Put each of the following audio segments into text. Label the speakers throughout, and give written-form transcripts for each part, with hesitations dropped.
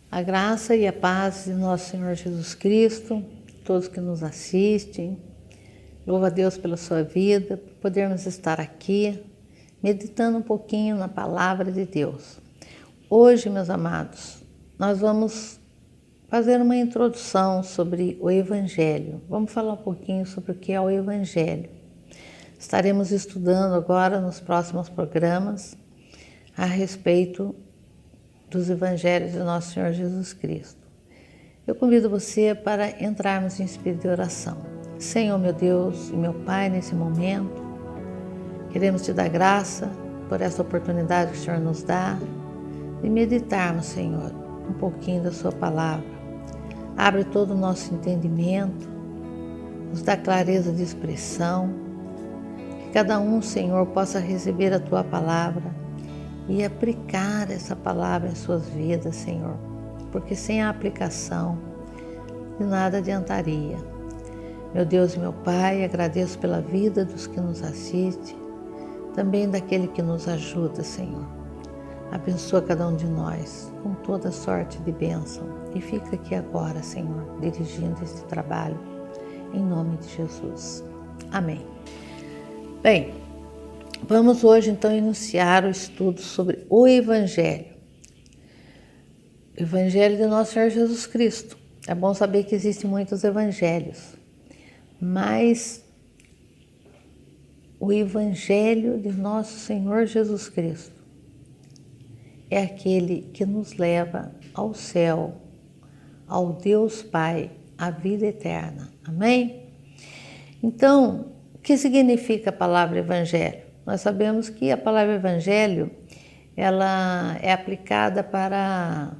Speaker 1: A graça e a paz de nosso Senhor Jesus Cristo, todos que nos assistem, louva a Deus pela sua vida, por podermos estar aqui, meditando um pouquinho na palavra de Deus. Hoje, meus amados, nós vamos fazer uma introdução sobre o Evangelho. Vamos falar um pouquinho sobre o que é o Evangelho. Estaremos estudando agora nos próximos programas a respeito dos Evangelhos de nosso Senhor Jesus Cristo. Eu convido você para entrarmos em espírito de oração. Senhor, meu Deus e meu Pai, nesse momento, queremos te dar graça por essa oportunidade que o Senhor nos dá de meditarmos, Senhor, um pouquinho da sua palavra. Abre todo o nosso entendimento, nos dá clareza de expressão, que cada um, Senhor, possa receber a tua palavra e aplicar essa palavra em suas vidas, Senhor, porque sem a aplicação de nada adiantaria. Meu Deus e meu Pai, agradeço pela vida dos que nos assistem, também daquele que nos ajuda, Senhor. Abençoa cada um de nós com toda sorte de bênção e fica aqui agora, Senhor, dirigindo este trabalho, em nome de Jesus. Amém. Bem, vamos hoje então iniciar o estudo sobre o Evangelho. O Evangelho de nosso Senhor Jesus Cristo. É bom saber que existem muitos evangelhos, mas o Evangelho de nosso Senhor Jesus Cristo é aquele que nos leva ao céu, ao Deus Pai, à vida eterna. Amém? Então, o que significa a palavra Evangelho? Nós sabemos que a palavra Evangelho, ela é aplicada para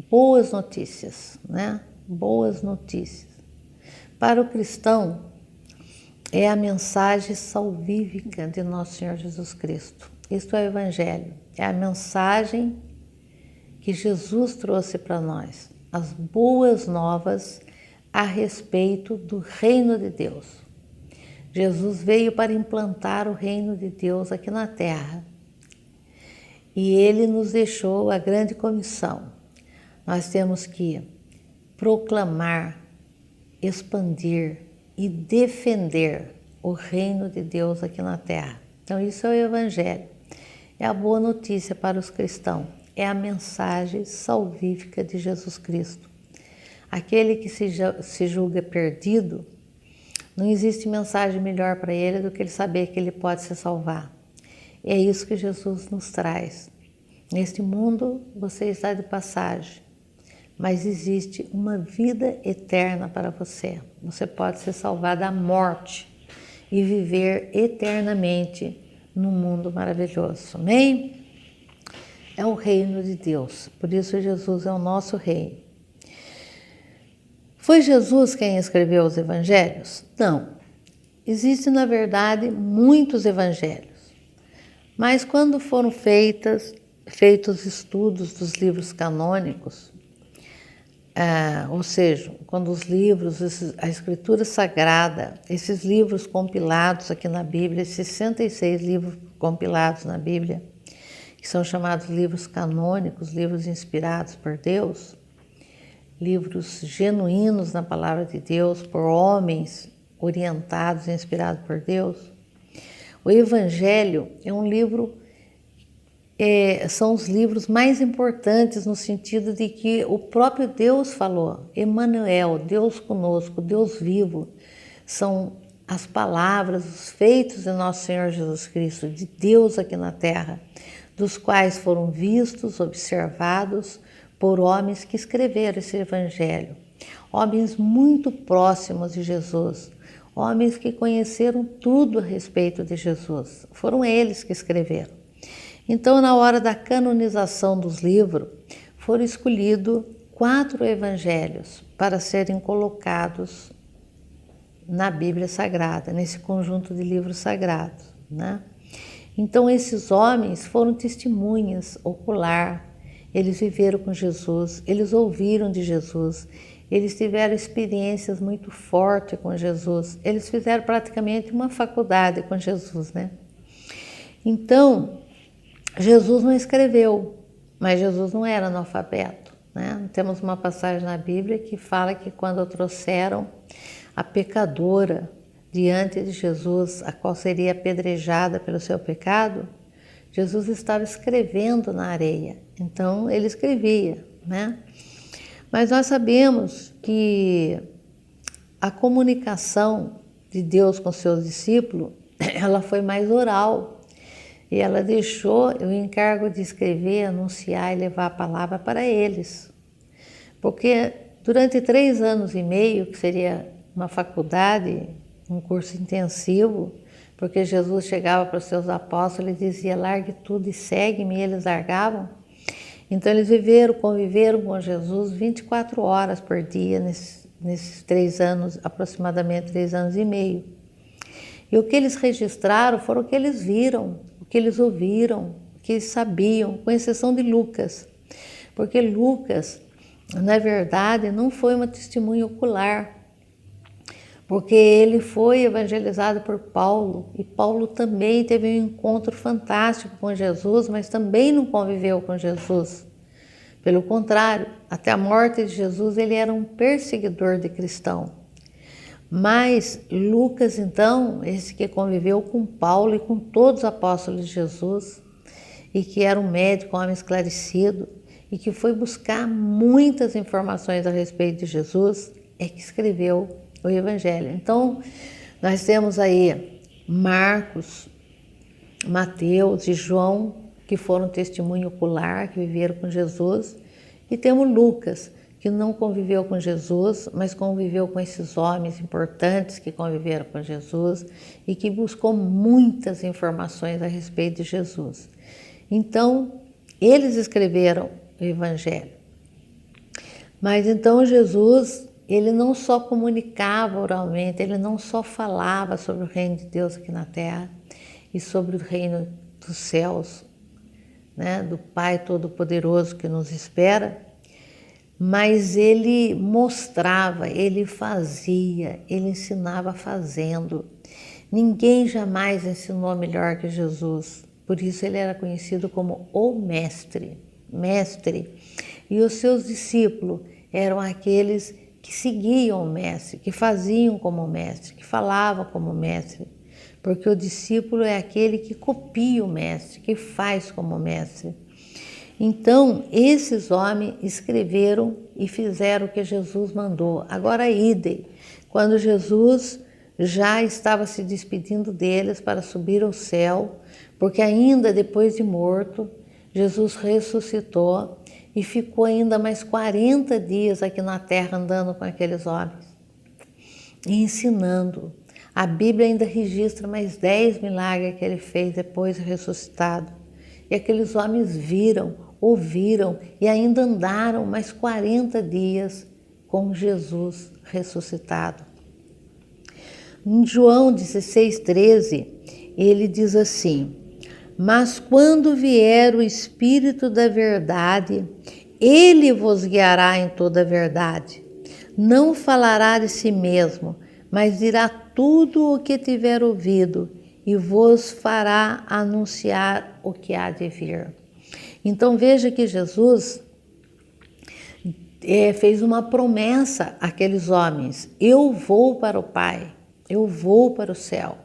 Speaker 1: boas notícias, né? Boas notícias. Para o cristão, é a mensagem salvífica de nosso Senhor Jesus Cristo. Isto é o Evangelho, é a mensagem que Jesus trouxe para nós, as boas novas a respeito do reino de Deus. Jesus veio para implantar o reino de Deus aqui na terra e Ele nos deixou a grande comissão. Nós temos que proclamar, expandir e defender o reino de Deus aqui na terra. Então isso é o Evangelho, é a boa notícia para os cristãos, é a mensagem salvífica de Jesus Cristo. Aquele que se julga perdido, não existe mensagem melhor para ele do que ele saber que ele pode se salvar. É isso que Jesus nos traz. Neste mundo você está de passagem, mas existe uma vida eterna para você. Você pode se salvar da morte e viver eternamente num mundo maravilhoso. Amém? É o reino de Deus. Por isso Jesus é o nosso rei. Foi Jesus quem escreveu os evangelhos? Não. Existem, na verdade, muitos evangelhos. Mas quando foram feitos estudos dos livros canônicos, ou seja, quando os livros, a Escritura Sagrada, esses livros compilados aqui na Bíblia, esses 66 livros compilados na Bíblia, que são chamados livros canônicos, livros inspirados por Deus, livros genuínos na palavra de Deus, por homens orientados e inspirados por Deus. O Evangelho é um livro, são os livros mais importantes no sentido de que o próprio Deus falou, Emmanuel, Deus conosco, Deus vivo, são as palavras, os feitos de nosso Senhor Jesus Cristo, de Deus aqui na terra, dos quais foram vistos, observados por homens que escreveram esse Evangelho, homens muito próximos de Jesus, homens que conheceram tudo a respeito de Jesus, foram eles que escreveram. Então, na hora da canonização dos livros, foram escolhidos 4 evangelhos para serem colocados na Bíblia Sagrada, nesse conjunto de livros sagrados, né? Então, esses homens foram testemunhas ocular. Eles viveram com Jesus, eles ouviram de Jesus, eles tiveram experiências muito fortes com Jesus, eles fizeram praticamente uma faculdade com Jesus, né? Então, Jesus não escreveu, mas Jesus não era analfabeto, né? Temos uma passagem na Bíblia que fala que quando trouxeram a pecadora diante de Jesus, a qual seria apedrejada pelo seu pecado, Jesus estava escrevendo na areia. Então ele escrevia, né? Mas nós sabemos que a comunicação de Deus com seus discípulos, ela foi mais oral. E ela deixou o encargo de escrever, anunciar e levar a palavra para eles. Porque durante 3 anos e meio, que seria uma faculdade, um curso intensivo, porque Jesus chegava para os seus apóstolos e dizia, largue tudo e segue-me, e eles largavam. Então eles conviveram com Jesus 24 horas por dia, nesses 3 anos, aproximadamente 3 anos e meio. E o que eles registraram foram o que eles viram, o que eles ouviram, o que eles sabiam, com exceção de Lucas. Porque Lucas, na verdade, não foi uma testemunha ocular, porque ele foi evangelizado por Paulo, e Paulo também teve um encontro fantástico com Jesus, mas também não conviveu com Jesus. Pelo contrário, até a morte de Jesus ele era um perseguidor de cristão. Mas Lucas, então, esse que conviveu com Paulo e com todos os apóstolos de Jesus, e que era um médico, um homem esclarecido, e que foi buscar muitas informações a respeito de Jesus, é que escreveu o Evangelho. Então, nós temos aí Marcos, Mateus e João, que foram testemunho ocular, que viveram com Jesus, e temos Lucas, que não conviveu com Jesus, mas conviveu com esses homens importantes que conviveram com Jesus e que buscou muitas informações a respeito de Jesus. Então, eles escreveram o Evangelho. Mas então Jesus, ele não só comunicava oralmente, ele não só falava sobre o reino de Deus aqui na terra e sobre o reino dos céus, né, do Pai Todo-Poderoso que nos espera, mas ele mostrava, ele fazia, ele ensinava fazendo. Ninguém jamais ensinou melhor que Jesus, por isso ele era conhecido como o Mestre. E os seus discípulos eram aqueles que seguiam o Mestre, que faziam como o Mestre, que falavam como o Mestre, porque o discípulo é aquele que copia o Mestre, que faz como o Mestre. Então, esses homens escreveram e fizeram o que Jesus mandou. Agora, idem, quando Jesus já estava se despedindo deles para subir ao céu, porque ainda depois de morto, Jesus ressuscitou e ficou ainda mais 40 dias aqui na terra andando com aqueles homens e ensinando. A Bíblia ainda registra mais 10 milagres que ele fez depois de ressuscitado. E aqueles homens viram, ouviram e ainda andaram mais 40 dias com Jesus ressuscitado. Em João 16:13, ele diz assim, mas quando vier o Espírito da verdade, ele vos guiará em toda a verdade. Não falará de si mesmo, mas dirá tudo o que tiver ouvido e vos fará anunciar o que há de vir. Então veja que Jesus fez uma promessa àqueles homens, eu vou para o Pai, eu vou para o céu,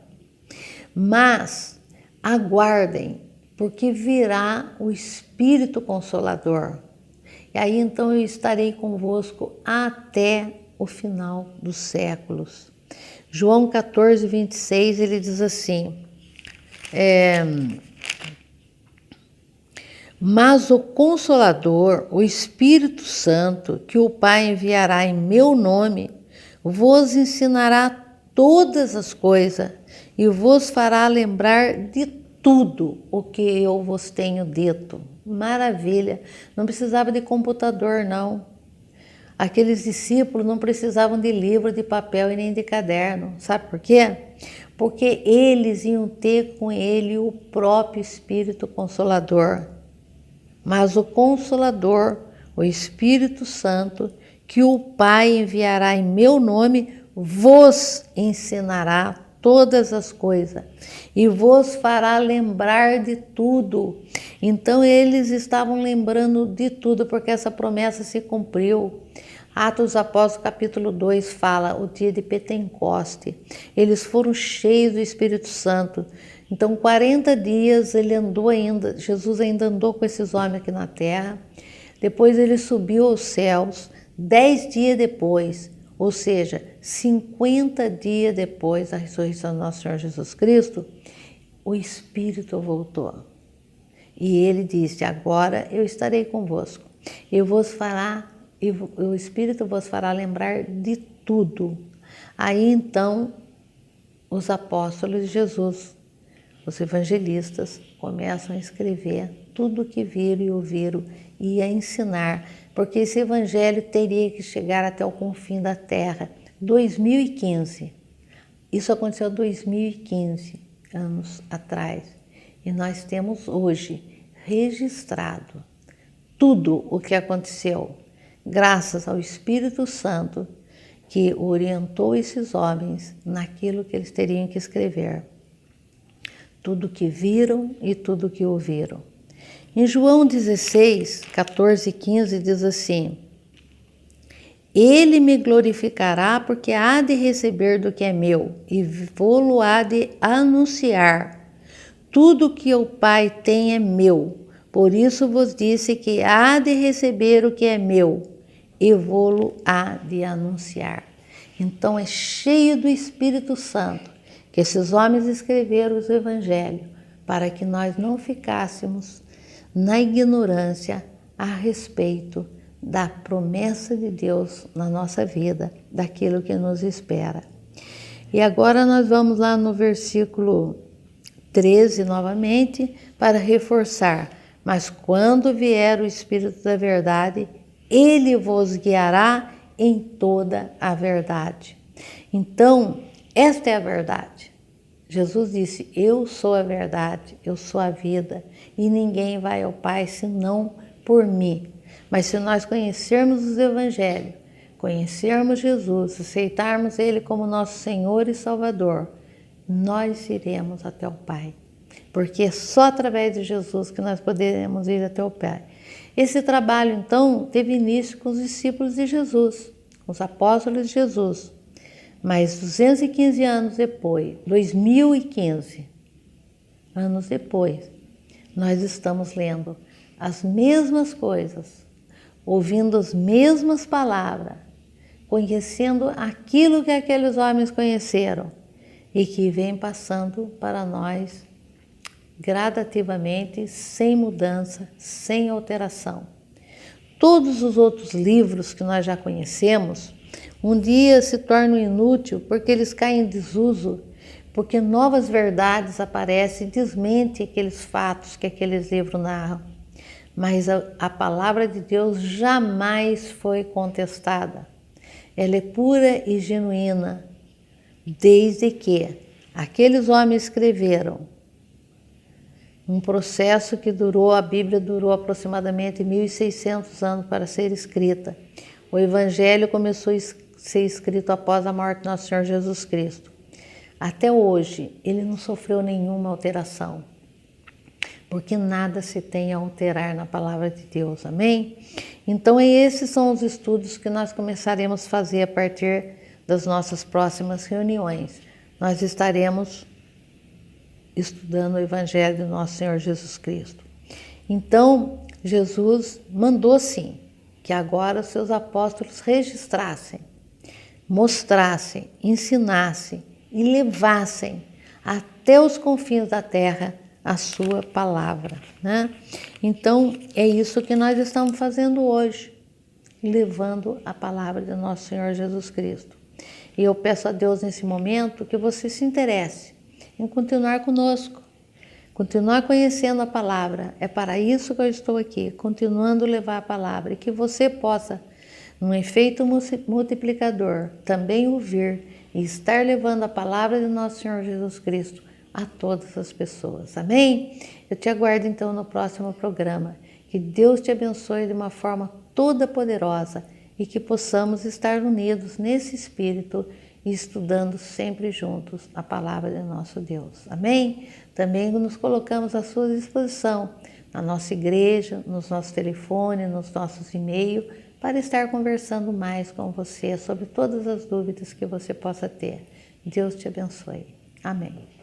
Speaker 1: mas aguardem, porque virá o Espírito Consolador, e aí então eu estarei convosco até o final dos séculos. João 14:26, ele diz assim, mas o Consolador, o Espírito Santo, que o Pai enviará em meu nome, vos ensinará todas as coisas e vos fará lembrar de tudo o que eu vos tenho dito. Maravilha! Não precisava de computador, não. Aqueles discípulos não precisavam de livro, de papel e nem de caderno. Sabe por quê? Porque eles iam ter com ele o próprio Espírito Consolador. Mas o Consolador, o Espírito Santo, que o Pai enviará em meu nome, vos ensinará todas as coisas e vos fará lembrar de tudo. Então eles estavam lembrando de tudo porque essa promessa se cumpriu. Atos dos Apóstolos capítulo 2 fala o dia de Pentecoste. Eles foram cheios do Espírito Santo. Então 40 dias ele andou ainda, Jesus ainda andou com esses homens aqui na terra. Depois ele subiu aos céus, 10 dias depois, ou seja, 50 dias depois da ressurreição do nosso Senhor Jesus Cristo, o Espírito voltou. E ele disse, agora eu estarei convosco. O Espírito vos fará lembrar de tudo. Aí então, os apóstolos de Jesus, os evangelistas, começam a escrever tudo o que viram e ouviram e a ensinar, porque esse evangelho teria que chegar até o confim da terra. 2015. Isso aconteceu 2015, anos atrás. E nós temos hoje registrado tudo o que aconteceu, graças ao Espírito Santo que orientou esses homens naquilo que eles teriam que escrever. Tudo que viram e tudo que ouviram. Em João 16, 14 e 15 diz assim, ele me glorificará porque há de receber do que é meu e vou-lo há de anunciar. Tudo que o Pai tem é meu, por isso vos disse que há de receber o que é meu e vou-lo há de anunciar. Então é cheio do Espírito Santo que esses homens escreveram os evangelhos para que nós não ficássemos na ignorância a respeito da promessa de Deus na nossa vida, daquilo que nos espera. E agora nós vamos lá no versículo 13 novamente para reforçar. Mas quando vier o Espírito da verdade, ele vos guiará em toda a verdade. Então, esta é a verdade. Jesus disse, eu sou a verdade, eu sou a vida, e ninguém vai ao Pai senão por mim. Mas se nós conhecermos os evangelhos, conhecermos Jesus, aceitarmos Ele como nosso Senhor e Salvador, nós iremos até o Pai. Porque é só através de Jesus que nós poderemos ir até o Pai. Esse trabalho, então, teve início com os discípulos de Jesus, com os apóstolos de Jesus. Mas 215 anos depois, 2015 anos depois, nós estamos lendo as mesmas coisas, ouvindo as mesmas palavras, conhecendo aquilo que aqueles homens conheceram e que vem passando para nós gradativamente, sem mudança, sem alteração. Todos os outros livros que nós já conhecemos, um dia se tornam inúteis porque eles caem em desuso, porque novas verdades aparecem e desmentem aqueles fatos que aqueles livros narram. Mas a palavra de Deus jamais foi contestada. Ela é pura e genuína, desde que aqueles homens escreveram um processo que a Bíblia durou aproximadamente 1.600 anos para ser escrita. O Evangelho começou a ser escrito após a morte do nosso Senhor Jesus Cristo. Até hoje, ele não sofreu nenhuma alteração, porque nada se tem a alterar na palavra de Deus, amém? Então, esses são os estudos que nós começaremos a fazer a partir das nossas próximas reuniões. Nós estaremos estudando o Evangelho do nosso Senhor Jesus Cristo. Então, Jesus mandou sim que agora os seus apóstolos registrassem, mostrassem, ensinassem e levassem até os confins da terra a sua palavra, né? Então, é isso que nós estamos fazendo hoje, levando a palavra do nosso Senhor Jesus Cristo. E eu peço a Deus nesse momento que você se interesse em continuar conosco, continuar conhecendo a palavra. É para isso que eu estou aqui, continuando a levar a palavra, e que você possa, num efeito multiplicador, também ouvir e estar levando a palavra de nosso Senhor Jesus Cristo a todas as pessoas. Amém? Eu te aguardo então no próximo programa. Que Deus te abençoe de uma forma toda poderosa e que possamos estar unidos nesse espírito e estudando sempre juntos a palavra de nosso Deus. Amém? Também nos colocamos à sua disposição na nossa igreja, nos nossos telefones, nos nossos e-mails, para estar conversando mais com você sobre todas as dúvidas que você possa ter. Deus te abençoe. Amém.